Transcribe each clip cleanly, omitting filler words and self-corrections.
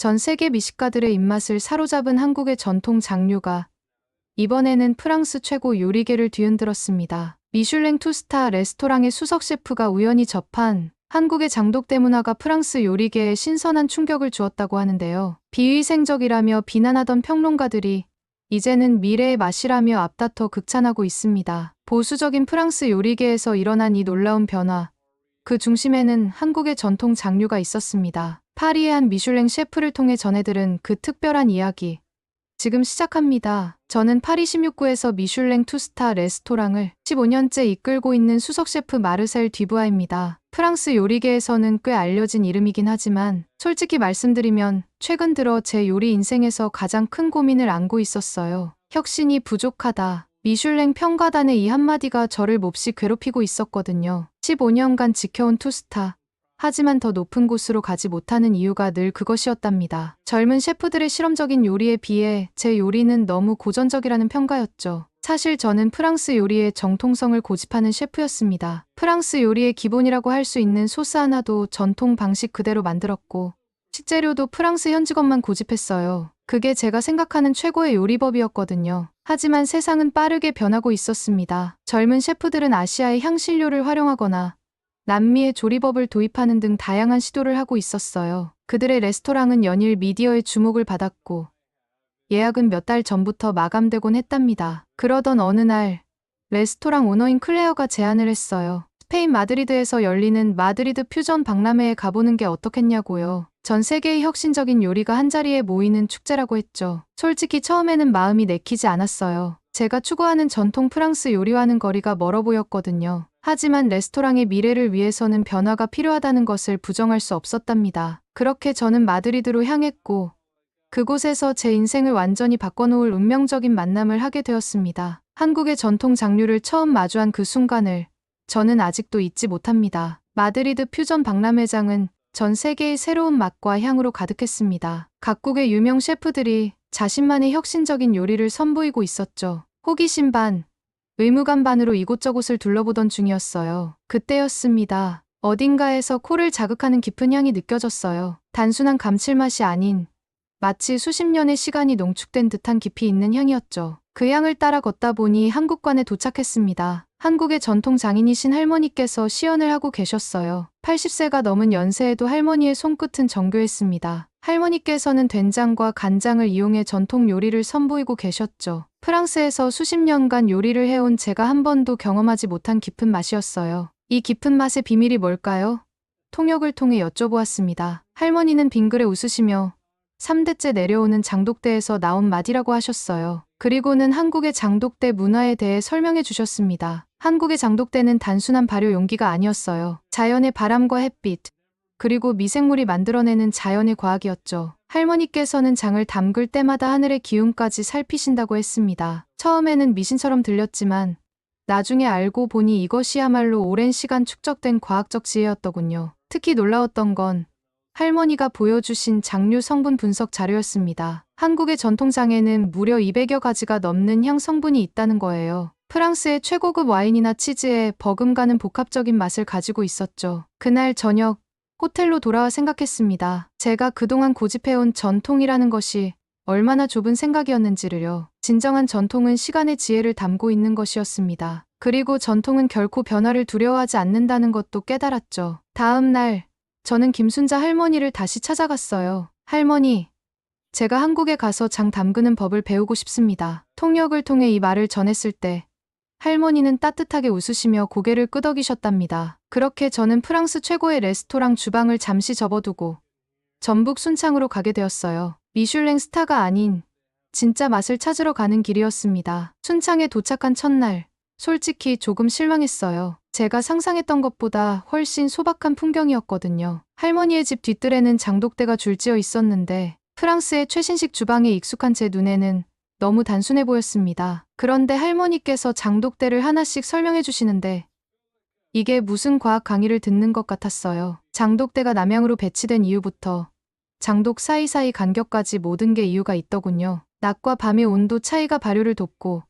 전 세계 미식가들의 입맛을 사로잡은 한국의 전통 장류가 이번에는 프랑스 최고 요리계를 뒤흔들었습니다. 미슐랭 투스타 레스토랑의 수석 셰프가 우연히 접한 한국의 장독대 문화가 프랑스 요리계에 신선한 충격을 주었다고 하는데요. 비위생적이라며 비난하던 평론가들이 이제는 미래의 맛이라며 앞다퉈 극찬하고 있습니다. 보수적인 프랑스 요리계에서 일어난 이 놀라운 변화. 그 중심에는 한국의 전통 장류가 있었습니다. 파리의 한 미슐랭 셰프를 통해 전해들은 그 특별한 이야기. 지금 시작합니다. 저는 파리 16구에서 미슐랭 투스타 레스토랑을 15년째 이끌고 있는 수석 셰프 마르셀 듀부아입니다. 프랑스 요리계에서는 꽤 알려진 이름이긴 하지만 솔직히 말씀드리면 최근 들어 제 요리 인생에서 가장 큰 고민을 안고 있었어요. 혁신이 부족하다. 미슐랭 평가단의 이 한마디가 저를 몹시 괴롭히고 있었거든요. 15년간 지켜온 투스타. 하지만 더 높은 곳으로 가지 못하는 이유가 늘 그것이었답니다. 젊은 셰프들의 실험적인 요리에 비해 제 요리는 너무 고전적이라는 평가였죠. 사실 저는 프랑스 요리의 정통성을 고집하는 셰프였습니다. 프랑스 요리의 기본이라고 할 수 있는 소스 하나도 전통 방식 그대로 만들었고 식재료도 프랑스 현지것만 고집했어요. 그게 제가 생각하는 최고의 요리법이었거든요. 하지만 세상은 빠르게 변하고 있었습니다. 젊은 셰프들은 아시아의 향신료를 활용하거나 남미의 조리법을 도입하는 등 다양한 시도를 하고 있었어요. 그들의 레스토랑은 연일 미디어의 주목을 받았고 예약은 몇 달 전부터 마감되곤 했답니다. 그러던 어느 날 레스토랑 오너인 클레어가 제안을 했어요. 스페인 마드리드에서 열리는 마드리드 퓨전 박람회에 가보는 게 어떻겠냐고요. 전 세계의 혁신적인 요리가 한자리에 모이는 축제라고 했죠. 솔직히 처음에는 마음이 내키지 않았어요. 제가 추구하는 전통 프랑스 요리와는 거리가 멀어 보였거든요. 하지만 레스토랑의 미래를 위해서는 변화가 필요하다는 것을 부정할 수 없었답니다. 그렇게 저는 마드리드로 향했고 그곳에서 제 인생을 완전히 바꿔놓을 운명적인 만남을 하게 되었습니다. 한국의 전통 장류를 처음 마주한 그 순간을 저는 아직도 잊지 못합니다. 마드리드 퓨전 박람회장은 전 세계의 새로운 맛과 향으로 가득했습니다. 각국의 유명 셰프들이 자신만의 혁신적인 요리를 선보이고 있었죠. 호기심 반, 의무감 반으로 이곳저곳을 둘러보던 중이었어요. 그때였습니다. 어딘가에서 코를 자극하는 깊은 향이 느껴졌어요. 단순한 감칠맛이 아닌 마치 수십 년의 시간이 농축된 듯한 깊이 있는 향이었죠. 그 향을 따라 걷다 보니 한국관에 도착했습니다. 한국의 전통 장인이신 할머니께서 시연을 하고 계셨어요. 80세가 넘은 연세에도 할머니의 손끝은 정교했습니다. 할머니께서는 된장과 간장을 이용해 전통 요리를 선보이고 계셨죠. 프랑스에서 수십 년간 요리를 해온 제가 한 번도 경험하지 못한 깊은 맛이었어요. 이 깊은 맛의 비밀이 뭘까요? 통역을 통해 여쭤보았습니다. 할머니는 빙그레 웃으시며 3대째 내려오는 장독대에서 나온 맛이라고 하셨어요. 그리고는 한국의 장독대 문화에 대해 설명해 주셨습니다. 한국의 장독대는 단순한 발효 용기가 아니었어요. 자연의 바람과 햇빛, 그리고 미생물이 만들어내는 자연의 과학이었죠. 할머니께서는 장을 담글 때마다 하늘의 기운까지 살피신다고 했습니다. 처음에는 미신처럼 들렸지만 나중에 알고 보니 이것이야말로 오랜 시간 축적된 과학적 지혜였더군요. 특히 놀라웠던 건 할머니가 보여주신 장류 성분 분석 자료였습니다. 한국의 전통장에는 무려 200여 가지가 넘는 향 성분이 있다는 거예요. 프랑스의 최고급 와인이나 치즈에 버금가는 복합적인 맛을 가지고 있었죠. 그날 저녁 호텔로 돌아와 생각했습니다. 제가 그동안 고집해온 전통이라는 것이 얼마나 좁은 생각이었는지를요. 진정한 전통은 시간의 지혜를 담고 있는 것이었습니다. 그리고 전통은 결코 변화를 두려워하지 않는다는 것도 깨달았죠. 다음 날 저는 김순자 할머니를 다시 찾아갔어요. 할머니, 제가 한국에 가서 장 담그는 법을 배우고 싶습니다. 통역을 통해 이 말을 전했을 때 할머니는 따뜻하게 웃으시며 고개를 끄덕이셨답니다. 그렇게 저는 프랑스 최고의 레스토랑 주방을 잠시 접어두고 전북 순창으로 가게 되었어요. 미슐랭 스타가 아닌 진짜 맛을 찾으러 가는 길이었습니다. 순창에 도착한 첫날, 솔직히 조금 실망했어요. 제가 상상했던 것보다 훨씬 소박한 풍경이었거든요. 할머니의 집 뒤뜰에는 장독대가 줄지어 있었는데 프랑스의 최신식 주방에 익숙한 제 눈에는 너무 단순해 보였습니다. 그런데 할머니께서 장독대를 하나씩 설명해 주시는데 이게 무슨 과학 강의를 듣는 것 같았어요. 장독대가 남향으로 배치된 이유부터 장독 사이사이 간격까지 모든 게 이유가 있더군요. 낮과 밤의 온도 차이가 발효를 돕고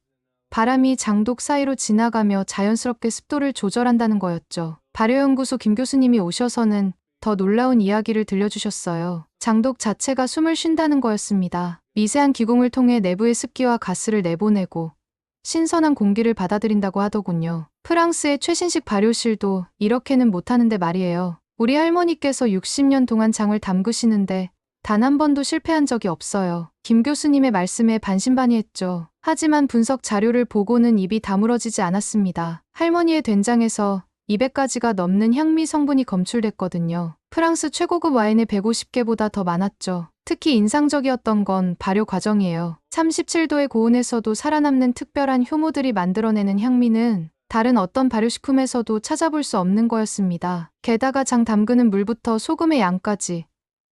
바람이 장독 사이로 지나가며 자연스럽게 습도를 조절한다는 거였죠. 발효연구소 김 교수님이 오셔서는 더 놀라운 이야기를 들려주셨어요. 장독 자체가 숨을 쉰다는 거였습니다. 미세한 기공을 통해 내부의 습기와 가스를 내보내고 신선한 공기를 받아들인다고 하더군요. 프랑스의 최신식 발효실도 이렇게는 못하는데 말이에요. 우리 할머니께서 60년 동안 장을 담그시는데 단 한 번도 실패한 적이 없어요. 김 교수님의 말씀에 반신반의했죠. 하지만 분석 자료를 보고는 입이 다물어지지 않았습니다. 할머니의 된장에서 200가지가 넘는 향미 성분이 검출됐거든요. 프랑스 최고급 와인의 150개보다 더 많았죠. 특히 인상적이었던 건 발효 과정이에요. 37도의 고온에서도 살아남는 특별한 효모들이 만들어내는 향미는 다른 어떤 발효식품에서도 찾아볼 수 없는 거였습니다. 게다가 장 담그는 물부터 소금의 양까지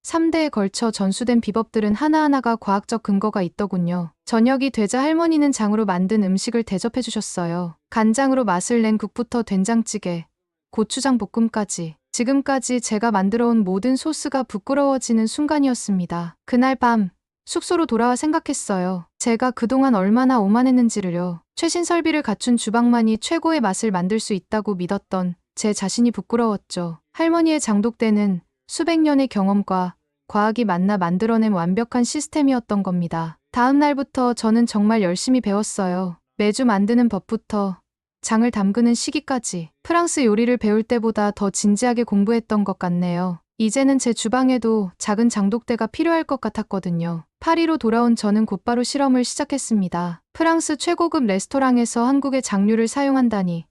3대에 걸쳐 전수된 비법들은 하나하나가 과학적 근거가 있더군요. 저녁이 되자 할머니는 장으로 만든 음식을 대접해 주셨어요. 간장으로 맛을 낸 국부터 된장찌개, 고추장 볶음까지. 지금까지 제가 만들어온 모든 소스가 부끄러워지는 순간이었습니다. 그날 밤 숙소로 돌아와 생각했어요. 제가 그동안 얼마나 오만했는지를요. 최신 설비를 갖춘 주방만이 최고의 맛을 만들 수 있다고 믿었던 제 자신이 부끄러웠죠. 할머니의 장독대는 수백 년의 경험과 과학이 만나 만들어낸 완벽한 시스템이었던 겁니다. 다음 날부터 저는 정말 열심히 배웠어요. 매주 만드는 법부터 장을 담그는 시기까지 프랑스 요리를 배울 때보다 더 진지하게 공부했던 것 같네요. 이제는 제 주방에도 작은 장독대가 필요할 것 같았거든요. 파리로 돌아온 저는 곧바로 실험을 시작했습니다. 프랑스 최고급 레스토랑에서 한국의 장류를 사용한다니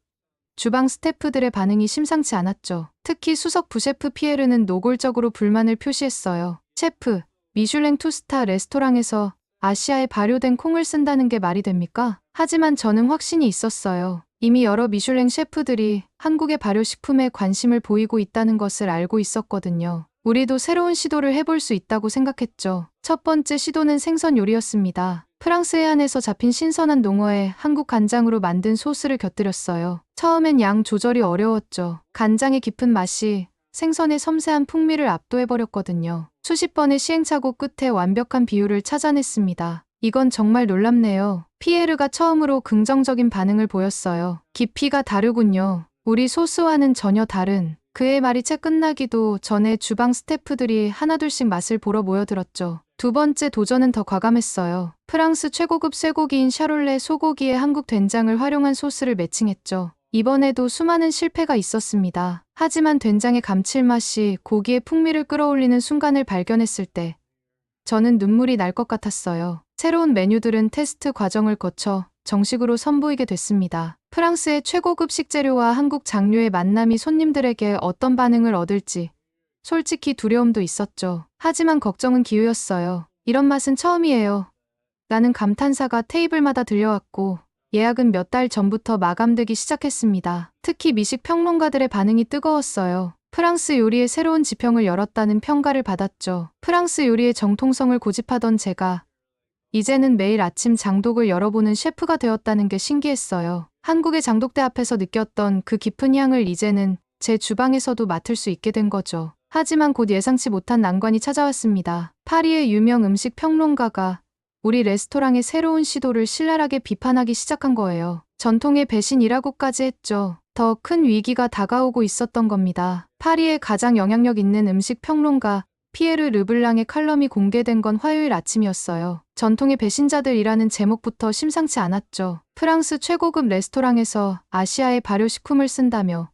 주방 스태프들의 반응이 심상치 않았죠. 특히 수석 부셰프 피에르는 노골적으로 불만을 표시했어요. 셰프, 미슐랭 투스타 레스토랑에서 아시아에 발효된 콩을 쓴다는 게 말이 됩니까? 하지만 저는 확신이 있었어요. 이미 여러 미슐랭 셰프들이 한국의 발효식품에 관심을 보이고 있다는 것을 알고 있었거든요. 우리도 새로운 시도를 해볼 수 있다고 생각했죠. 첫 번째 시도는 생선 요리였습니다. 프랑스 해안에서 잡힌 신선한 농어에 한국 간장으로 만든 소스를 곁들였어요. 처음엔 양 조절이 어려웠죠. 간장의 깊은 맛이 생선의 섬세한 풍미를 압도해버렸거든요. 수십 번의 시행착오 끝에 완벽한 비율을 찾아냈습니다. 이건 정말 놀랍네요. 피에르가 처음으로 긍정적인 반응을 보였어요. 깊이가 다르군요. 우리 소스와는 전혀 다른. 그의 말이 채 끝나기도 전에 주방 스태프들이 하나둘씩 맛을 보러 모여들었죠. 두 번째 도전은 더 과감했어요. 프랑스 최고급 쇠고기인 샤롤레 소고기에 한국 된장을 활용한 소스를 매칭했죠. 이번에도 수많은 실패가 있었습니다. 하지만 된장의 감칠맛이 고기의 풍미를 끌어올리는 순간을 발견했을 때 저는 눈물이 날 것 같았어요. 새로운 메뉴들은 테스트 과정을 거쳐 정식으로 선보이게 됐습니다. 프랑스의 최고급 식재료와 한국 장류의 만남이 손님들에게 어떤 반응을 얻을지 솔직히 두려움도 있었죠. 하지만 걱정은 기우였어요. 이런 맛은 처음이에요. 라는 감탄사가 테이블마다 들려왔고 예약은 몇 달 전부터 마감되기 시작했습니다. 특히 미식 평론가들의 반응이 뜨거웠어요. 프랑스 요리의 새로운 지평을 열었다는 평가를 받았죠. 프랑스 요리의 정통성을 고집하던 제가 이제는 매일 아침 장독을 열어보는 셰프가 되었다는 게 신기했어요. 한국의 장독대 앞에서 느꼈던 그 깊은 향을 이제는 제 주방에서도 맡을 수 있게 된 거죠. 하지만 곧 예상치 못한 난관이 찾아왔습니다. 파리의 유명 음식 평론가가 우리 레스토랑의 새로운 시도를 신랄하게 비판하기 시작한 거예요. 전통의 배신이라고까지 했죠. 더 큰 위기가 다가오고 있었던 겁니다. 파리의 가장 영향력 있는 음식 평론가 피에르 르블랑의 칼럼이 공개된 건 화요일 아침이었어요. 전통의 배신자들이라는 제목부터 심상치 않았죠. 프랑스 최고급 레스토랑에서 아시아의 발효식품을 쓴다며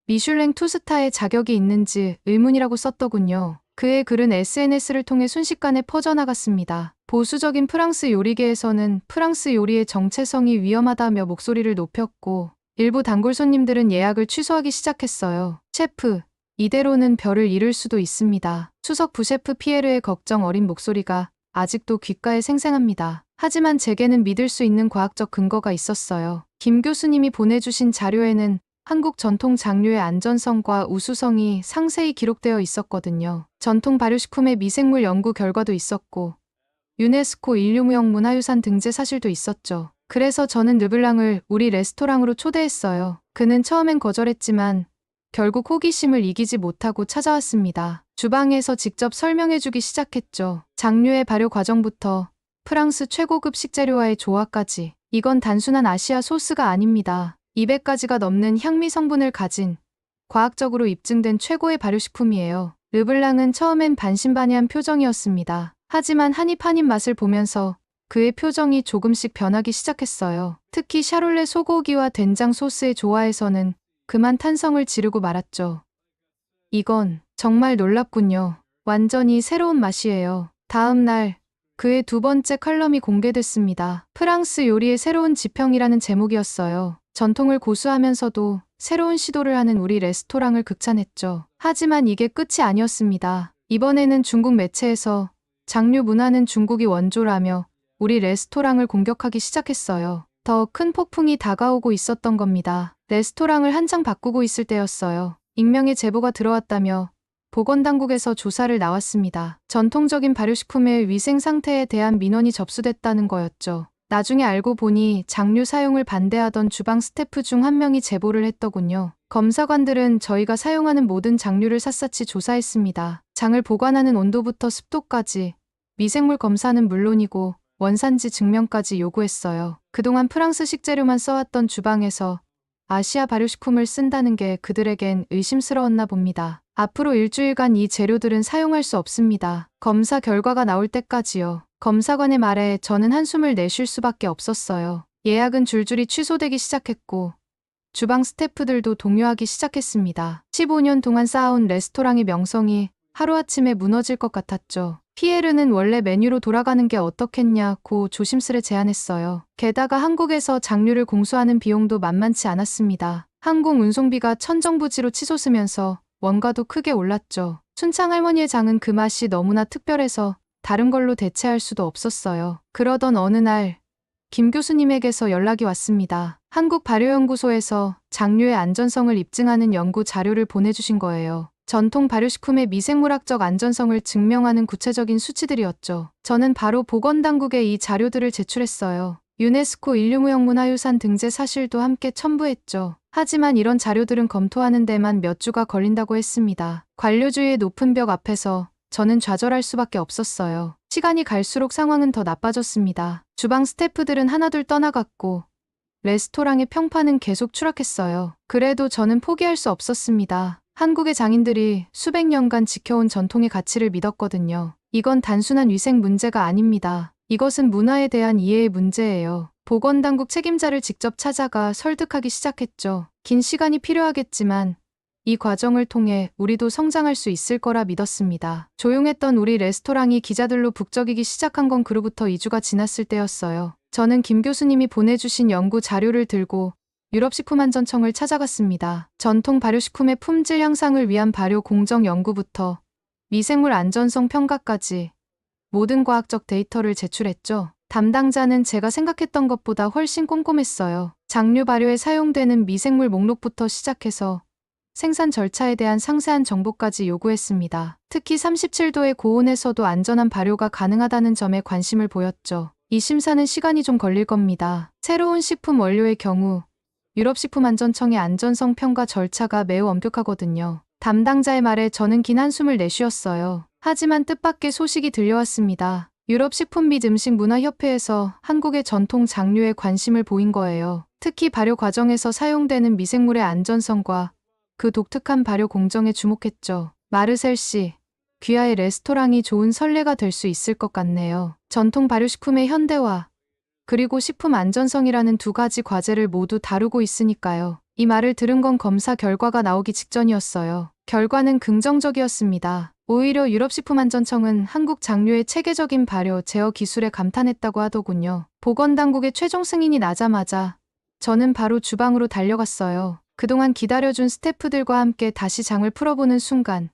미슐랭 투스타의 자격이 있는지 의문이라고 썼더군요. 그의 글은 SNS를 통해 순식간에 퍼져나갔습니다. 보수적인 프랑스 요리계에서는 프랑스 요리의 정체성이 위험하다며 목소리를 높였고 일부 단골 손님들은 예약을 취소하기 시작했어요. 셰프, 이대로는 별을 잃을 수도 있습니다. 수석 부셰프 피에르의 걱정 어린 목소리가 아직도 귓가에 생생합니다. 하지만 제게는 믿을 수 있는 과학적 근거가 있었어요. 김 교수님이 보내주신 자료에는 한국 전통 장류의 안전성과 우수성이 상세히 기록되어 있었거든요. 전통 발효식품의 미생물 연구 결과도 있었고 유네스코 인류무형 문화유산 등재 사실도 있었죠. 그래서 저는 르블랑을 우리 레스토랑으로 초대했어요. 그는 처음엔 거절했지만 결국 호기심을 이기지 못하고 찾아왔습니다. 주방에서 직접 설명해주기 시작했죠. 장류의 발효 과정부터 프랑스 최고급 식재료와의 조화까지. 이건 단순한 아시아 소스가 아닙니다. 200가지가 넘는 향미 성분을 가진 과학적으로 입증된 최고의 발효식품이에요. 르블랑은 처음엔 반신반의한 표정이었습니다. 하지만 한 입 맛을 보면서 그의 표정이 조금씩 변하기 시작했어요. 특히 샤롤레 소고기와 된장 소스의 조화에서는 그만 탄성을 지르고 말았죠. 이건 정말 놀랍군요. 완전히 새로운 맛이에요. 다음 날 그의 두 번째 칼럼이 공개됐습니다. 프랑스 요리의 새로운 지평이라는 제목이었어요. 전통을 고수하면서도 새로운 시도를 하는 우리 레스토랑을 극찬했죠. 하지만 이게 끝이 아니었습니다. 이번에는 중국 매체에서 장류 문화는 중국이 원조라며 우리 레스토랑을 공격하기 시작했어요. 더 큰 폭풍이 다가오고 있었던 겁니다. 레스토랑을 한창 바꾸고 있을 때였어요. 익명의 제보가 들어왔다며 보건당국에서 조사를 나왔습니다. 전통적인 발효식품의 위생 상태에 대한 민원이 접수됐다는 거였죠. 나중에 알고 보니 장류 사용을 반대하던 주방 스태프 중 한 명이 제보를 했더군요. 검사관들은 저희가 사용하는 모든 장류를 샅샅이 조사했습니다. 장을 보관하는 온도부터 습도까지, 미생물 검사는 물론이고 원산지 증명까지 요구했어요. 그동안 프랑스 식재료만 써왔던 주방에서 아시아 발효식품을 쓴다는 게 그들에겐 의심스러웠나 봅니다. 앞으로 일주일간 이 재료들은 사용할 수 없습니다. 검사 결과가 나올 때까지요. 검사관의 말에 저는 한숨을 내쉴 수밖에 없었어요. 예약은 줄줄이 취소되기 시작했고 주방 스태프들도 동요하기 시작했습니다. 15년 동안 쌓아온 레스토랑의 명성이 하루아침에 무너질 것 같았죠. 피에르는 원래 메뉴로 돌아가는 게 어떻겠냐고 조심스레 제안했어요. 게다가 한국에서 장류를 공수하는 비용도 만만치 않았습니다. 항공 운송비가 천정부지로 치솟으면서 원가도 크게 올랐죠. 춘창 할머니의 장은 그 맛이 너무나 특별해서 다른 걸로 대체할 수도 없었어요. 그러던 어느 날 김 교수님에게서 연락이 왔습니다. 한국발효연구소에서 장류의 안전성을 입증하는 연구 자료를 보내주신 거예요. 전통 발효식품의 미생물학적 안전성을 증명하는 구체적인 수치들이었죠. 저는 바로 보건당국에 이 자료들을 제출했어요. 유네스코 인류무형문화유산 등재 사실도 함께 첨부했죠. 하지만 이런 자료들은 검토하는 데만 몇 주가 걸린다고 했습니다. 관료주의의 높은 벽 앞에서 저는 좌절할 수밖에 없었어요. 시간이 갈수록 상황은 더 나빠졌습니다. 주방 스태프들은 하나둘 떠나갔고 레스토랑의 평판은 계속 추락했어요. 그래도 저는 포기할 수 없었습니다. 한국의 장인들이 수백 년간 지켜온 전통의 가치를 믿었거든요. 이건 단순한 위생 문제가 아닙니다. 이것은 문화에 대한 이해의 문제예요. 보건당국 책임자를 직접 찾아가 설득하기 시작했죠. 긴 시간이 필요하겠지만 이 과정을 통해 우리도 성장할 수 있을 거라 믿었습니다. 조용했던 우리 레스토랑이 기자들로 북적이기 시작한 건 그로부터 2주가 지났을 때였어요. 저는 김 교수님이 보내주신 연구 자료를 들고 유럽식품안전청을 찾아갔습니다. 전통 발효식품의 품질 향상을 위한 발효 공정 연구부터 미생물 안전성 평가까지 모든 과학적 데이터를 제출했죠. 담당자는 제가 생각했던 것보다 훨씬 꼼꼼했어요. 장류 발효에 사용되는 미생물 목록부터 시작해서 생산 절차에 대한 상세한 정보까지 요구했습니다. 특히 37도의 고온에서도 안전한 발효가 가능하다는 점에 관심을 보였죠. 이 심사는 시간이 좀 걸릴 겁니다. 새로운 식품 원료의 경우 유럽식품안전청의 안전성 평가 절차가 매우 엄격하거든요. 담당자의 말에 저는 긴 한숨을 내쉬었어요. 하지만 뜻밖의 소식이 들려왔습니다. 유럽식품 및 음식문화협회에서 한국의 전통 장류에 관심을 보인 거예요. 특히 발효 과정에서 사용되는 미생물의 안전성과 그 독특한 발효 공정에 주목했죠. 마르셀 씨, 귀하의 레스토랑이 좋은 선례가 될 수 있을 것 같네요. 전통 발효식품의 현대화, 그리고 식품 안전성이라는 두 가지 과제를 모두 다루고 있으니까요. 이 말을 들은 건 검사 결과가 나오기 직전이었어요. 결과는 긍정적이었습니다. 오히려 유럽식품안전청은 한국 장류의 체계적인 발효, 제어 기술에 감탄했다고 하더군요. 보건당국의 최종 승인이 나자마자 저는 바로 주방으로 달려갔어요. 그동안 기다려준 스태프들과 함께 다시 장을 풀어보는 순간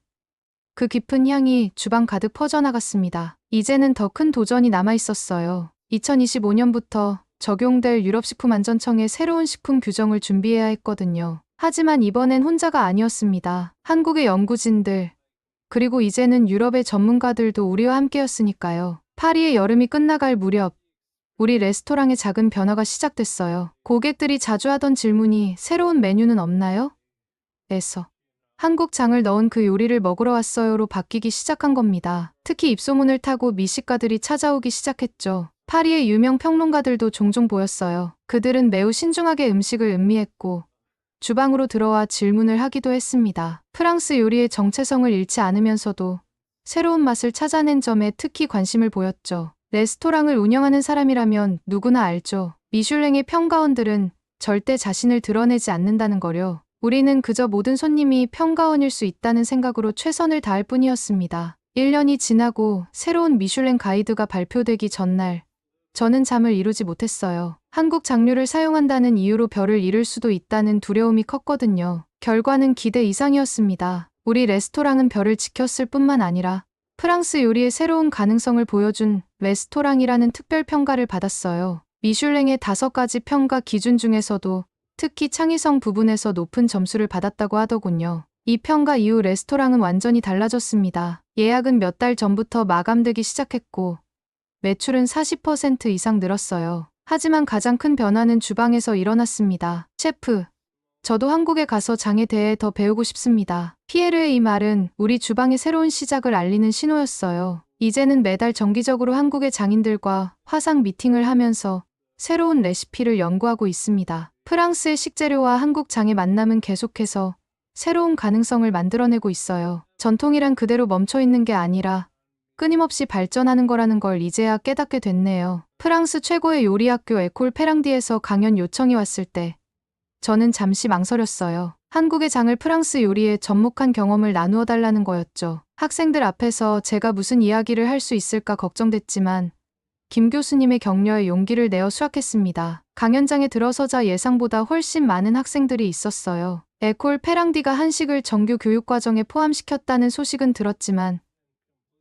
그 깊은 향이 주방 가득 퍼져나갔습니다. 이제는 더 큰 도전이 남아있었어요. 2025년부터 적용될 유럽식품안전청의 새로운 식품 규정을 준비해야 했거든요. 하지만 이번엔 혼자가 아니었습니다. 한국의 연구진들, 그리고 이제는 유럽의 전문가들도 우리와 함께였으니까요. 파리의 여름이 끝나갈 무렵 우리 레스토랑에 작은 변화가 시작됐어요. 고객들이 자주 하던 질문이 새로운 메뉴는 없나요? 에서 한국 장을 넣은 그 요리를 먹으러 왔어요로 바뀌기 시작한 겁니다. 특히 입소문을 타고 미식가들이 찾아오기 시작했죠. 파리의 유명 평론가들도 종종 보였어요. 그들은 매우 신중하게 음식을 음미했고 주방으로 들어와 질문을 하기도 했습니다. 프랑스 요리의 정체성을 잃지 않으면서도 새로운 맛을 찾아낸 점에 특히 관심을 보였죠. 레스토랑을 운영하는 사람이라면 누구나 알죠. 미슐랭의 평가원들은 절대 자신을 드러내지 않는다는 거요. 우리는 그저 모든 손님이 평가원일 수 있다는 생각으로 최선을 다할 뿐이었습니다. 1년이 지나고 새로운 미슐랭 가이드가 발표되기 전날 저는 잠을 이루지 못했어요. 한국 장류를 사용한다는 이유로 별을 잃을 수도 있다는 두려움이 컸거든요. 결과는 기대 이상이었습니다. 우리 레스토랑은 별을 지켰을 뿐만 아니라 프랑스 요리의 새로운 가능성을 보여준 레스토랑이라는 특별 평가를 받았어요. 미슐랭의 5가지 평가 기준 중에서도 특히 창의성 부분에서 높은 점수를 받았다고 하더군요. 이 평가 이후 레스토랑은 완전히 달라졌습니다. 예약은 몇 달 전부터 마감되기 시작했고 매출은 40% 이상 늘었어요. 하지만 가장 큰 변화는 주방에서 일어났습니다. 셰프, 저도 한국에 가서 장에 대해 더 배우고 싶습니다. 피에르의 이 말은 우리 주방의 새로운 시작을 알리는 신호였어요. 이제는 매달 정기적으로 한국의 장인들과 화상 미팅을 하면서 새로운 레시피를 연구하고 있습니다. 프랑스의 식재료와 한국 장의 만남은 계속해서 새로운 가능성을 만들어내고 있어요. 전통이란 그대로 멈춰있는 게 아니라 끊임없이 발전하는 거라는 걸 이제야 깨닫게 됐네요. 프랑스 최고의 요리학교 에콜 페랑디에서 강연 요청이 왔을 때 저는 잠시 망설였어요. 한국의 장을 프랑스 요리에 접목한 경험을 나누어 달라는 거였죠. 학생들 앞에서 제가 무슨 이야기를 할 수 있을까 걱정됐지만 김 교수님의 격려에 용기를 내어 수락했습니다. 강연장에 들어서자 예상보다 훨씬 많은 학생들이 있었어요. 에콜 페랑디가 한식을 정규 교육과정에 포함시켰다는 소식은 들었지만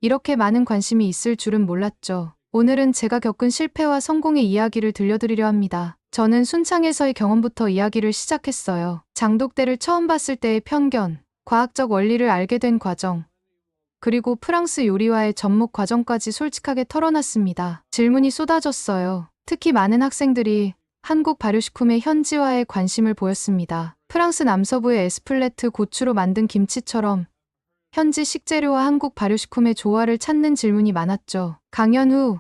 이렇게 많은 관심이 있을 줄은 몰랐죠. 오늘은 제가 겪은 실패와 성공의 이야기를 들려드리려 합니다. 저는 순창에서의 경험부터 이야기를 시작했어요. 장독대를 처음 봤을 때의 편견, 과학적 원리를 알게 된 과정, 그리고 프랑스 요리와의 접목 과정까지 솔직하게 털어놨습니다. 질문이 쏟아졌어요. 특히 많은 학생들이 한국 발효식품의 현지화에 관심을 보였습니다. 프랑스 남서부의 에스플레트 고추로 만든 김치처럼 현지 식재료와 한국 발효식품의 조화를 찾는 질문이 많았죠. 강연 후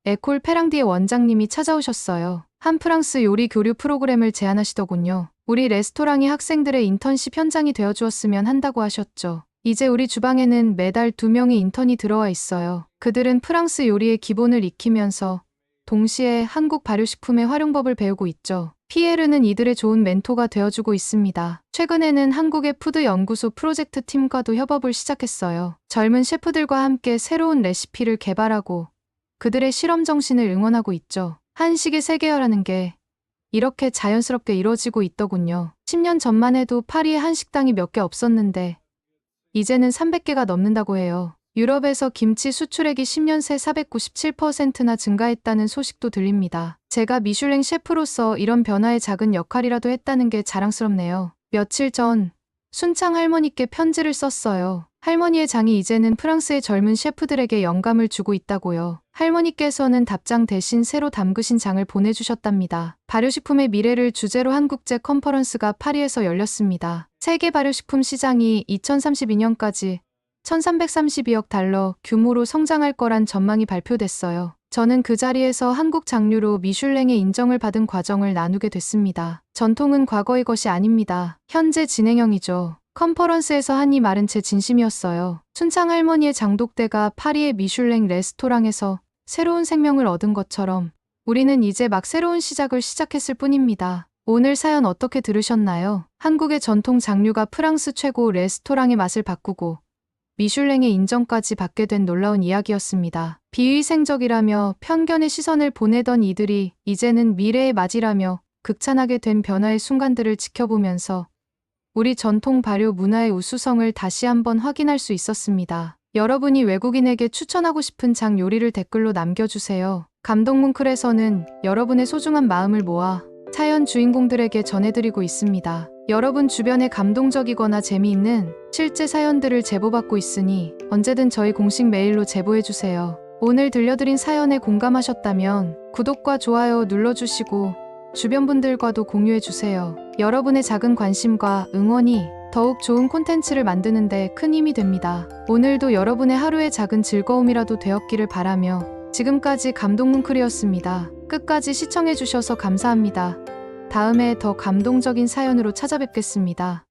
에콜 페랑디의 원장님이 찾아오셨어요. 한 프랑스 요리 교류 프로그램을 제안하시더군요. 우리 레스토랑이 학생들의 인턴십 현장이 되어주었으면 한다고 하셨죠. 이제 우리 주방에는 매달 2명의 인턴이 들어와 있어요. 그들은 프랑스 요리의 기본을 익히면서 동시에 한국 발효식품의 활용법을 배우고 있죠. 피에르는 이들의 좋은 멘토가 되어주고 있습니다. 최근에는 한국의 푸드 연구소 프로젝트 팀과도 협업을 시작했어요. 젊은 셰프들과 함께 새로운 레시피를 개발하고 그들의 실험 정신을 응원하고 있죠. 한식의 세계화라는 게 이렇게 자연스럽게 이루어지고 있더군요. 10년 전만 해도 파리에 한식당이 몇 개 없었는데 이제는 300개가 넘는다고 해요. 유럽에서 김치 수출액이 10년 새 497%나 증가했다는 소식도 들립니다. 제가 미슐랭 셰프로서 이런 변화에 작은 역할이라도 했다는 게 자랑스럽네요. 며칠 전 순창 할머니께 편지를 썼어요. 할머니의 장이 이제는 프랑스의 젊은 셰프들에게 영감을 주고 있다고요. 할머니께서는 답장 대신 새로 담그신 장을 보내주셨답니다. 발효식품의 미래를 주제로 한국제 컨퍼런스가 파리에서 열렸습니다. 세계 발효식품 시장이 2032년까지 1332억 달러 규모로 성장할 거란 전망이 발표됐어요. 저는 그 자리에서 한국 장류로 미슐랭의 인정을 받은 과정을 나누게 됐습니다. 전통은 과거의 것이 아닙니다. 현재 진행형이죠. 컨퍼런스에서 한 이 말은 제 진심이었어요. 순창 할머니의 장독대가 파리의 미슐랭 레스토랑에서 새로운 생명을 얻은 것처럼 우리는 이제 막 새로운 시작을 시작했을 뿐입니다. 오늘 사연 어떻게 들으셨나요? 한국의 전통 장류가 프랑스 최고 레스토랑의 맛을 바꾸고 미슐랭의 인정까지 받게 된 놀라운 이야기였습니다. 비위생적이라며 편견의 시선을 보내던 이들이 이제는 미래의 맛이라며 극찬하게 된 변화의 순간들을 지켜보면서 우리 전통 발효 문화의 우수성을 다시 한번 확인할 수 있었습니다. 여러분이 외국인에게 추천하고 싶은 장 요리를 댓글로 남겨주세요. 감동뭉클에서는 여러분의 소중한 마음을 모아 사연 주인공들에게 전해드리고 있습니다. 여러분 주변에 감동적이거나 재미있는 실제 사연들을 제보받고 있으니 언제든 저희 공식 메일로 제보해주세요. 오늘 들려드린 사연에 공감하셨다면 구독과 좋아요 눌러주시고 주변 분들과도 공유해주세요. 여러분의 작은 관심과 응원이 더욱 좋은 콘텐츠를 만드는 데 큰 힘이 됩니다. 오늘도 여러분의 하루의 작은 즐거움이라도 되었기를 바라며 지금까지 감동뭉클이었습니다. 끝까지 시청해주셔서 감사합니다. 다음에 더 감동적인 사연으로 찾아뵙겠습니다.